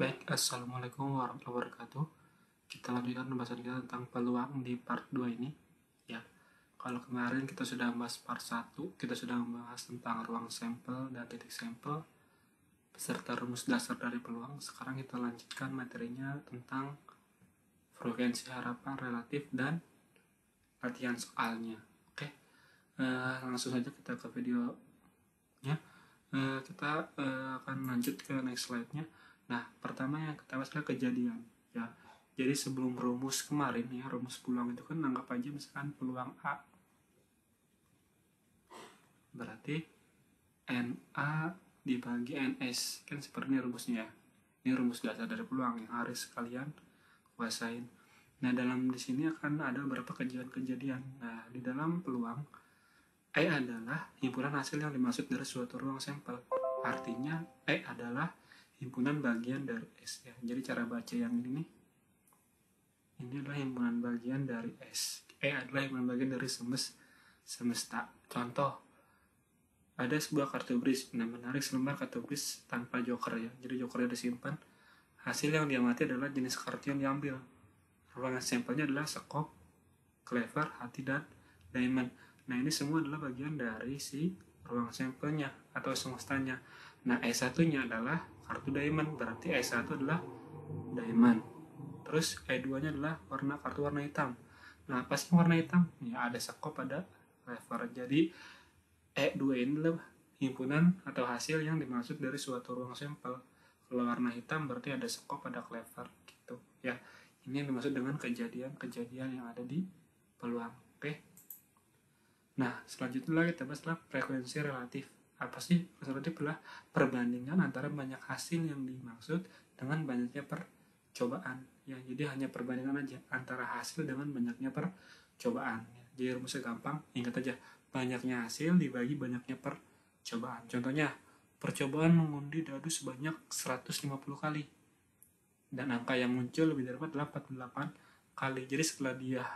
Baik, Assalamualaikum warahmatullahi wabarakatuh. Kita lanjutkan pembahasan kita tentang peluang di part 2 ini. Ya, kalau kemarin kita sudah membahas part 1, kita sudah membahas tentang ruang sampel dan titik sampel beserta rumus dasar dari peluang. Sekarang kita lanjutkan materinya tentang frekuensi harapan relatif dan latihan soalnya. Oke, langsung saja kita ke videonya. Kita akan lanjut ke next slide-nya. Nah, pertama yang kita bahas adalah kejadian. Ya, jadi sebelum rumus kemarin ya, rumus peluang itu kan anggap aja misalkan peluang A. Berarti NA dibagi NS. Kan seperti ini rumusnya ya. Ini rumus dasar dari peluang yang harus kalian kuasain. Nah, dalam di sini akan ada beberapa kejadian-kejadian. Nah, di dalam peluang E adalah himpunan hasil yang dimaksud dari suatu ruang sampel. Artinya E adalah himpunan bagian dari S ya. Jadi cara baca yang ini nih, ini adalah himpunan bagian dari S. E adalah himpunan bagian dari semesta. Contoh, ada sebuah kartu bris. Nah, menarik selembar kartu bris tanpa joker ya. Jadi jokernya disimpan. Hasil yang diamati adalah jenis kartu yang diambil. Ruangan sampelnya adalah sekop, clever, hati, dan diamond. Nah, ini semua adalah bagian dari si ruang sampelnya atau semestanya. Nah, E1-nya adalah kartu diamond, berarti E1 adalah diamond. Terus E2-nya adalah kartu warna hitam. Nah, apa sih warna hitam? Ya, ada sekop, ada clever. Jadi, E2 ini adalah himpunan atau hasil yang dimaksud dari suatu ruang sampel. Kalau warna hitam berarti ada sekop, ada clever gitu. Ya, ini yang dimaksud dengan kejadian-kejadian yang ada di peluang. Oke. Nah, selanjutnya kita bahas frekuensi relatif. Apa sih frekuensi relatif? Adalah perbandingan antara banyak hasil yang dimaksud dengan banyaknya percobaan. Ya, jadi hanya perbandingan aja antara hasil dengan banyaknya percobaan. Ya, jadi rumusnya gampang, ingat aja, banyaknya hasil dibagi banyaknya percobaan. Contohnya, percobaan mengundi dadu sebanyak 150 kali. Dan angka yang muncul lebih dari 4 adalah 48 kali. Jadi setelah dia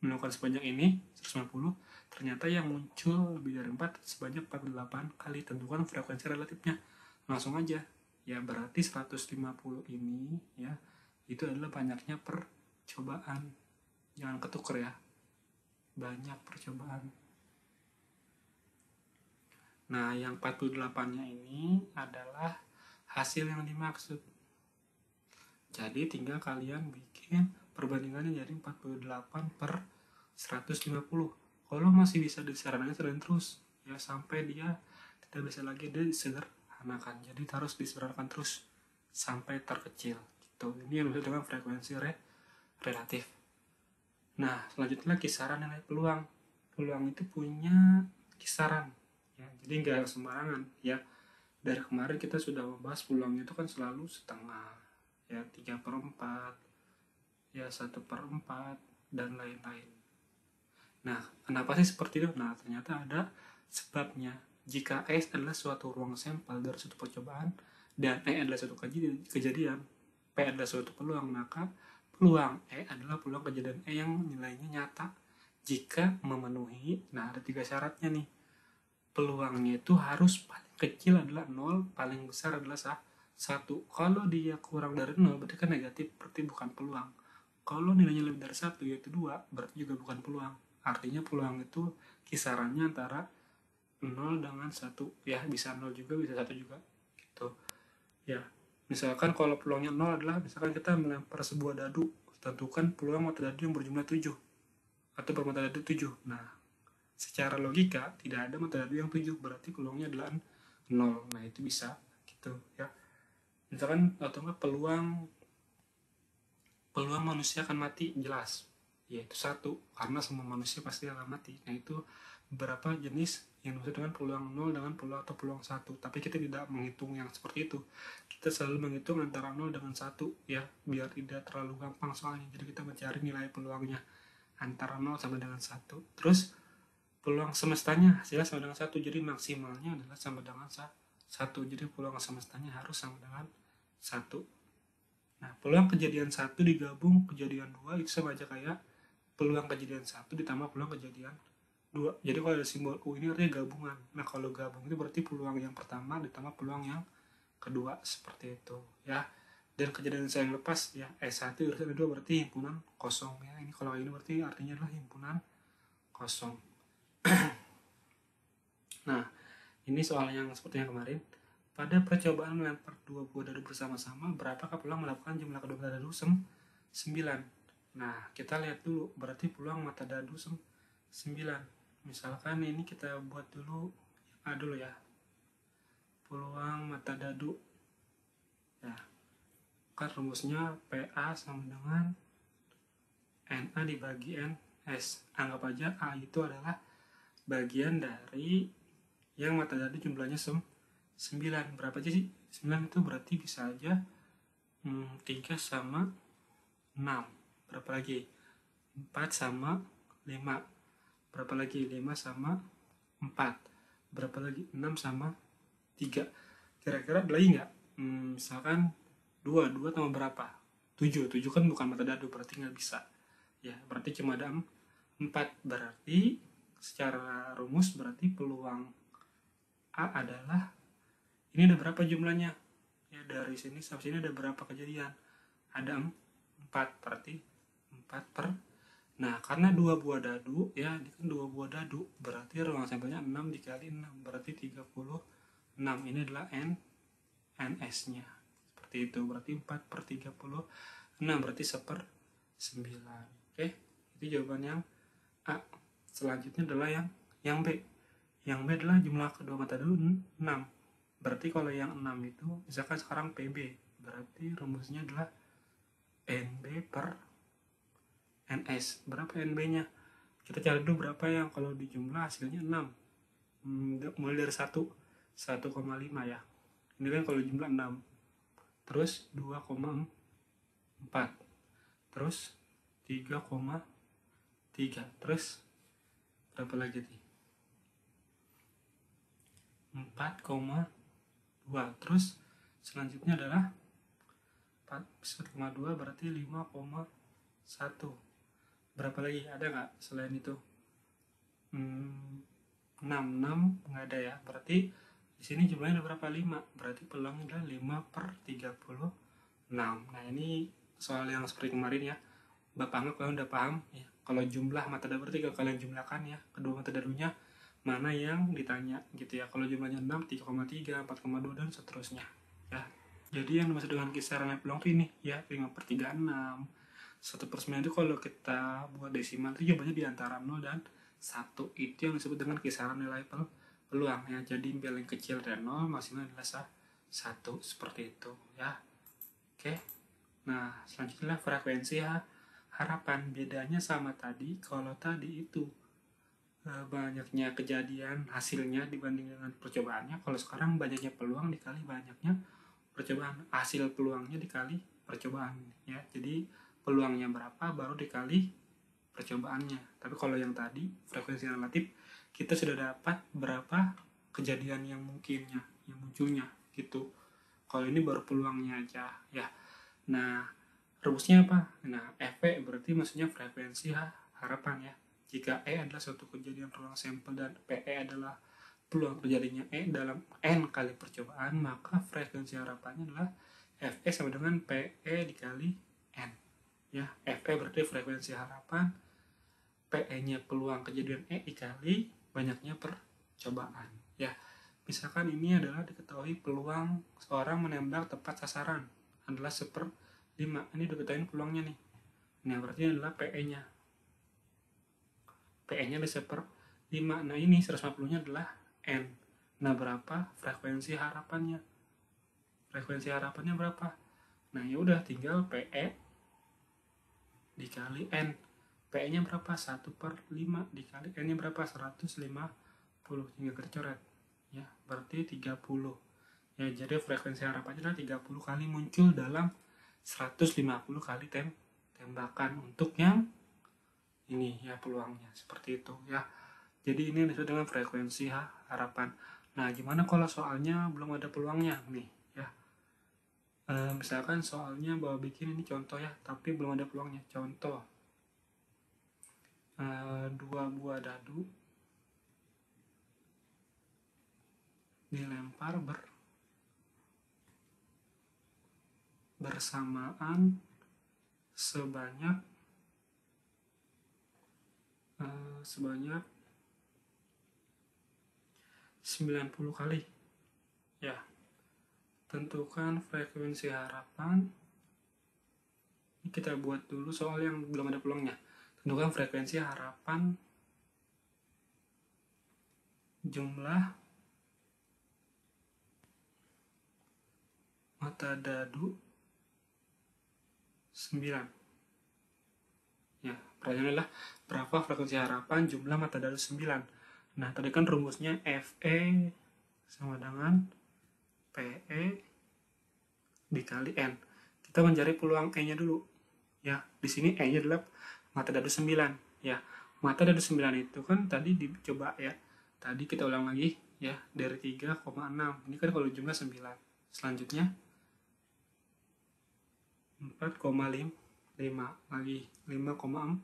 melakukan sebanyak ini 150, ternyata yang muncul lebih dari 4 sebanyak 48 kali. Tentukan frekuensi relatifnya. Langsung aja ya, berarti 150 ini ya, itu adalah banyaknya percobaan. Jangan ketuker ya, banyak percobaan. Nah, yang 48 nya ini adalah hasil yang dimaksud. Jadi tinggal kalian bikin perbandingannya jadi 48 per 150. Kalau masih bisa disarankan terus ya, sampai dia tidak bisa lagi disederhanakan. Jadi harus disederhanakan terus sampai terkecil gitu. Ini yang disebut dengan frekuensi relatif. Nah, selanjutnya kisaran nilai peluang. Peluang itu punya kisaran ya, jadi nggak sembarangan ya. Dari kemarin kita sudah membahas peluang itu kan selalu setengah ya, 3/4 ya, 1/4 dan lain-lain. Nah, kenapa sih seperti itu? Nah, ternyata ada sebabnya. Jika S adalah suatu ruang sampel dari suatu percobaan dan E adalah suatu kejadian, P adalah suatu peluang, maka peluang E adalah peluang kejadian E yang nilainya nyata jika memenuhi, nah ada 3 syaratnya nih. Peluangnya itu harus paling kecil adalah 0, paling besar adalah 1. Kalau dia kurang dari 0 berarti kan negatif, berarti bukan peluang. Kalau nilainya lebih dari 1 yaitu 2, berarti juga bukan peluang. Artinya peluang itu kisarannya antara 0 dengan 1 ya, bisa 0 juga, bisa 1 juga gitu ya. Misalkan kalau peluangnya 0 adalah misalkan kita melempar sebuah dadu, tentukan peluang mata dadu yang berjumlah 7 atau bermata dadu 7. Nah, secara logika tidak ada mata dadu yang 7, berarti peluangnya adalah 0. Nah, itu bisa gitu ya. Misalkan atau enggak peluang manusia akan mati jelas, yaitu 1, karena semua manusia pasti akan mati. Nah, itu beberapa jenis yang disebut dengan peluang 0 dengan peluang atau peluang 1. Tapi kita tidak menghitung yang seperti itu. Kita selalu menghitung antara 0 dengan 1 ya, biar tidak terlalu gampang soalnya. Jadi kita mencari nilai peluangnya antara 0 sampai dengan 1. Terus peluang semestanya hasilnya sama dengan 1, jadi maksimalnya adalah sama dengan 1. Jadi peluang semestanya harus sama dengan 1. Nah, peluang kejadian 1 digabung kejadian 2 itu sama aja kayak peluang kejadian 1 ditambah peluang kejadian 2. Jadi kalau ada simbol U ini artinya gabungan. Nah, kalau gabung itu berarti peluang yang pertama ditambah peluang yang kedua seperti itu ya. Dan kejadian saya yang lepas ya, S1 irisan S2 berarti himpunan kosong ya. Ini kalau ini berarti artinya adalah himpunan kosong. Nah, ini soal yang seperti yang kemarin. Pada percobaan melempar 2 buah dadu bersama-sama, berapakah peluang melakukan jumlah kedua mata dadu 9? Nah, kita lihat dulu, berarti peluang mata dadu 9. Misalkan ini kita buat dulu A dulu ya. Peluang mata dadu. Ya. Kan rumusnya PA sama dengan NA dibagi NS. Anggap aja A itu adalah bagian dari yang mata dadu jumlahnya 9. Berapa aja sih? 9 itu berarti bisa aja 3 sama 6. Berapa lagi? 4 sama 5. Berapa lagi? 5 sama 4. Berapa lagi? 6 sama 3. Kira-kira ada lagi nggak? Misalkan 2 tambah berapa? 7 kan bukan mata dadu, berarti nggak bisa. Ya, berarti cuma ada 4. Berarti secara rumus berarti peluang A adalah, ini ada berapa jumlahnya? Ya, dari sini sampai sini ada berapa kejadian? Ada 4, berarti 4 per. Nah, karena 2 buah dadu, ya, ini kan 2 buah dadu, berarti ruang sampelnya 6 dikali 6, berarti 36. Ini adalah NS-nya. Seperti itu, berarti 4 per 36, berarti 1/9. Oke, itu jawaban yang A. Selanjutnya adalah yang B. Yang B adalah jumlah kedua mata dadu 6. Berarti kalau yang 6 itu, misalkan sekarang PB, berarti rumusnya adalah NB per NS. Berapa NB-nya? Kita cari dulu berapa yang kalau dijumlah hasilnya 6. Mulai dari 1,5 ya. Ini kan kalau jumlah 6. Terus 2,4. Terus 3,3. Terus berapa lagi nih? 4,2. Terus selanjutnya adalah 4,2 berarti 5,1. Berapa lagi? Ada nggak selain itu? 6 nggak ada ya. Berarti di sini jumlahnya ada berapa? 5. Berarti peluangnya adalah 5/36. Nah, ini soal yang seperti kemarin ya. Bapak anggap kalian udah paham ya. Kalau jumlah mata dadu berarti kalau kalian jumlahkan ya, kedua mata dadunya mana yang ditanya gitu ya. Kalau jumlahnya 6, 3,3, 4,2 dan seterusnya ya. Jadi yang dimaksud dengan kisaran peluang itu ini ya, 5/36. 1/9 itu kalau kita buat desimal itu jawabannya di antara 0 dan 1. Itu yang disebut dengan kisaran nilai peluang ya. Jadi paling kecil dari 0, maksimal adalah 1, seperti itu ya. Oke. Nah, selanjutnya frekuensi harapan. Bedanya sama tadi, kalau tadi itu banyaknya kejadian hasilnya dibanding dengan percobaannya, kalau sekarang banyaknya peluang dikali banyaknya percobaan, hasil peluangnya dikali percobaan ya. Jadi peluangnya berapa baru dikali percobaannya. Tapi kalau yang tadi frekuensi relatif, kita sudah dapat berapa kejadian yang mungkinnya, yang munculnya gitu. Kalau ini baru peluangnya aja ya. Nah, rumusnya apa? Nah, FP berarti maksudnya frekuensi harapan ya. Jika E adalah suatu kejadian ruang sampel dan PE adalah peluang terjadinya E dalam N kali percobaan, maka frekuensi harapannya adalah FE sama dengan PE dikali N. Ya, FE berarti frekuensi harapan, PE-nya peluang kejadian E dikali banyaknya percobaan. Ya, misalkan ini adalah diketahui peluang seorang menembak tepat sasaran adalah 1/5. Ini udah ketahuin peluangnya nih. Nah, berarti adalah PE-nya. PE-nya adalah 1/5. Nah, ini 150-nya adalah N. Nah, berapa frekuensi harapannya? Frekuensi harapannya berapa? Nah, ya udah tinggal PE dikali N. PE-nya berapa? 1/5 dikali N-nya berapa? 150. Tinggal tercoret. Ya, berarti 30. Ya, jadi frekuensi harapannya adalah 30 kali muncul dalam 150 kali tembakan untuk yang ini ya, peluangnya seperti itu ya. Jadi ini disebut dengan frekuensi harapan. Nah, gimana kalau soalnya belum ada peluangnya nih ya. Misalkan soalnya bawa bikin ini contoh ya, tapi belum ada peluangnya. Contoh 2 buah dadu dilempar bersamaan sebanyak 90 kali. Ya, tentukan frekuensi harapan. Ini kita buat dulu soal yang belum ada peluangnya. Tentukan frekuensi harapan jumlah mata dadu 9. Ya, pertanyaannya adalah berapa frekuensi harapan jumlah mata dadu 9. Nah, tadi kan rumusnya FE sama dengan PE dikali N. Kita mencari peluang E-nya dulu. Ya, di sini E-nya adalah mata dadu 9. Ya, mata dadu 9 itu kan tadi dicoba ya. Tadi kita ulang lagi ya, dari 3,6. Ini kan kalau jumlah 9. Selanjutnya 4,5 lagi 5,4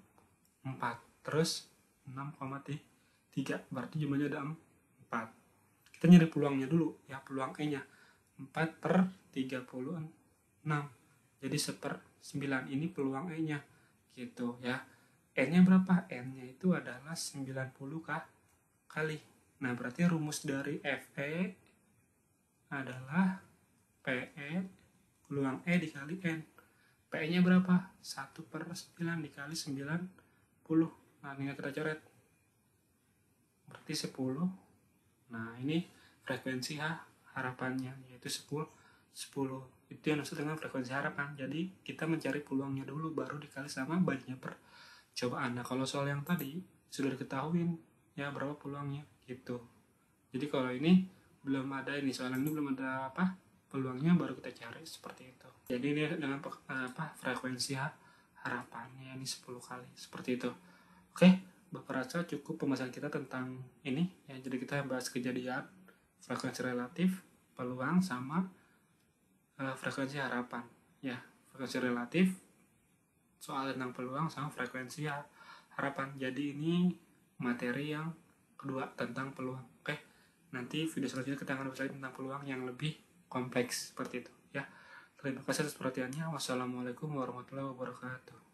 terus 6,3, berarti jumlahnya ada 4. Kita nyari peluangnya dulu ya, peluang E nya 4/36, jadi 1/9. Ini peluang E nya gitu ya. N nya berapa? N nya itu adalah 90 kali. Nah, berarti rumus dari FE adalah PE peluang E dikali N. PE nya berapa? 1/9 dikali 90. Nah, tinggal kita coret. Berarti 10. Nah, ini frekuensi harapannya, yaitu 10. Itu yang maksud dengan frekuensi harapan. Jadi, kita mencari peluangnya dulu, baru dikali sama banyaknya percobaan. Nah, kalau soal yang tadi, sudah diketahui ya berapa peluangnya, gitu. Jadi, kalau ini belum ada, ini soal ini belum ada peluangnya, baru kita cari seperti itu. Jadi ini dengan frekuensi harapannya ini 10 kali seperti itu. Oke, Bapak rasa cukup pembahasan kita tentang ini ya. Jadi kita bahas kejadian, frekuensi relatif, peluang, sama frekuensi harapan ya. Frekuensi relatif, soal tentang peluang, sama frekuensi harapan. Jadi ini materi yang kedua tentang peluang. Oke, nanti video selanjutnya kita akan bahas tentang peluang yang lebih kompleks seperti itu ya. Terima kasih atas perhatiannya. Wassalamualaikum warahmatullahi wabarakatuh.